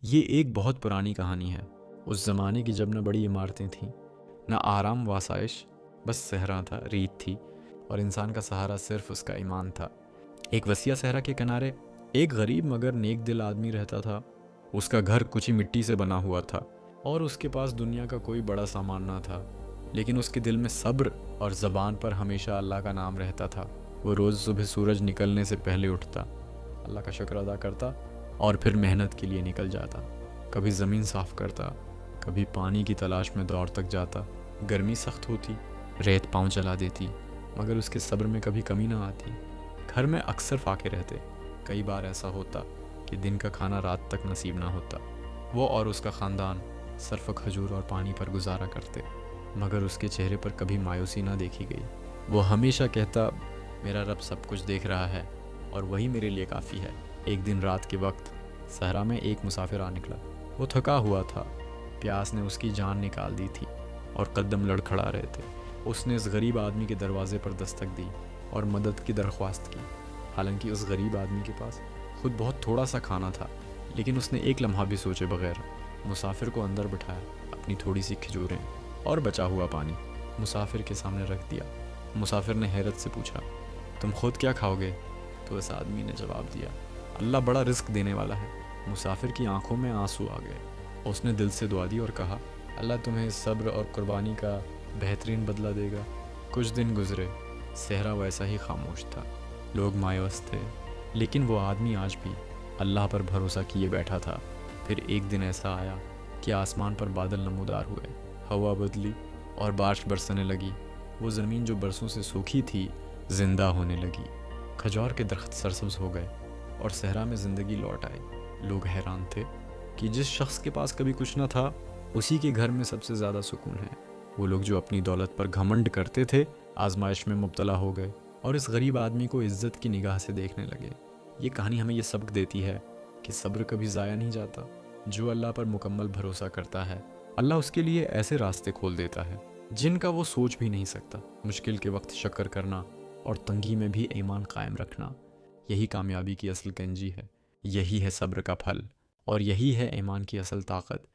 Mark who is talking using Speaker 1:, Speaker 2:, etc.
Speaker 1: یہ ایک بہت پرانی کہانی ہے، اس زمانے کی جب نہ بڑی عمارتیں تھیں، نہ آرام و آسائش، بس صحرا تھا، ریت تھی، اور انسان کا سہارا صرف اس کا ایمان تھا۔ ایک وسیع صحرا کے کنارے ایک غریب مگر نیک دل آدمی رہتا تھا۔ اس کا گھر کچی مٹی سے بنا ہوا تھا اور اس کے پاس دنیا کا کوئی بڑا سامان نہ تھا، لیکن اس کے دل میں صبر اور زبان پر ہمیشہ اللہ کا نام رہتا تھا۔ وہ روز صبح سورج نکلنے سے پہلے اٹھتا، اللہ کا شکر ادا کرتا اور پھر محنت کے لیے نکل جاتا۔ کبھی زمین صاف کرتا، کبھی پانی کی تلاش میں دوڑ تک جاتا۔ گرمی سخت ہوتی، ریت پاؤں جلا دیتی، مگر اس کے صبر میں کبھی کمی نہ آتی۔ گھر میں اکثر فاقے رہتے، کئی بار ایسا ہوتا کہ دن کا کھانا رات تک نصیب نہ ہوتا۔ وہ اور اس کا خاندان صرف کھجور اور پانی پر گزارا کرتے، مگر اس کے چہرے پر کبھی مایوسی نہ دیکھی گئی۔ وہ ہمیشہ کہتا، میرا رب سب کچھ دیکھ رہا ہے اور وہی میرے لیے کافی ہے۔ ایک دن رات کے وقت صحرا میں ایک مسافر آ نکلا۔ وہ تھکا ہوا تھا، پیاس نے اس کی جان نکال دی تھی اور قدم لڑکھڑا رہے تھے۔ اس نے اس غریب آدمی کے دروازے پر دستک دی اور مدد کی درخواست کی۔ حالانکہ اس غریب آدمی کے پاس خود بہت تھوڑا سا کھانا تھا، لیکن اس نے ایک لمحہ بھی سوچے بغیر مسافر کو اندر بٹھایا، اپنی تھوڑی سی کھجوریں اور بچا ہوا پانی مسافر کے سامنے رکھ دیا۔ مسافر نے حیرت سے پوچھا، تم خود کیا کھاؤ گے؟ تو اس آدمی نے جواب دیا، اللہ بڑا رزق دینے والا ہے۔ مسافر کی آنکھوں میں آنسو آ گئے۔ اس نے دل سے دعا دی اور کہا، اللہ تمہیں صبر اور قربانی کا بہترین بدلہ دے گا۔ کچھ دن گزرے، صحرا ویسا ہی خاموش تھا، لوگ مایوس تھے، لیکن وہ آدمی آج بھی اللہ پر بھروسہ کیے بیٹھا تھا۔ پھر ایک دن ایسا آیا کہ آسمان پر بادل نمودار ہوئے، ہوا بدلی اور بارش برسنے لگی۔ وہ زمین جو برسوں سے سوکھی تھی زندہ ہونے لگی، کھجور کے درخت سرسبز ہو گئے اور صحرا میں زندگی لوٹ آئی۔ لوگ حیران تھے کہ جس شخص کے پاس کبھی کچھ نہ تھا، اسی کے گھر میں سب سے زیادہ سکون ہے۔ وہ لوگ جو اپنی دولت پر گھمنڈ کرتے تھے، آزمائش میں مبتلا ہو گئے اور اس غریب آدمی کو عزت کی نگاہ سے دیکھنے لگے۔ یہ کہانی ہمیں یہ سبق دیتی ہے کہ صبر کبھی ضائع نہیں جاتا۔ جو اللہ پر مکمل بھروسہ کرتا ہے، اللہ اس کے لیے ایسے راستے کھول دیتا ہے جن کا وہ سوچ بھی نہیں سکتا۔ مشکل کے وقت شکر کرنا اور تنگی میں بھی ایمان قائم رکھنا، یہی کامیابی کی اصل کنجی ہے۔ یہی ہے صبر کا پھل اور یہی ہے ایمان کی اصل طاقت۔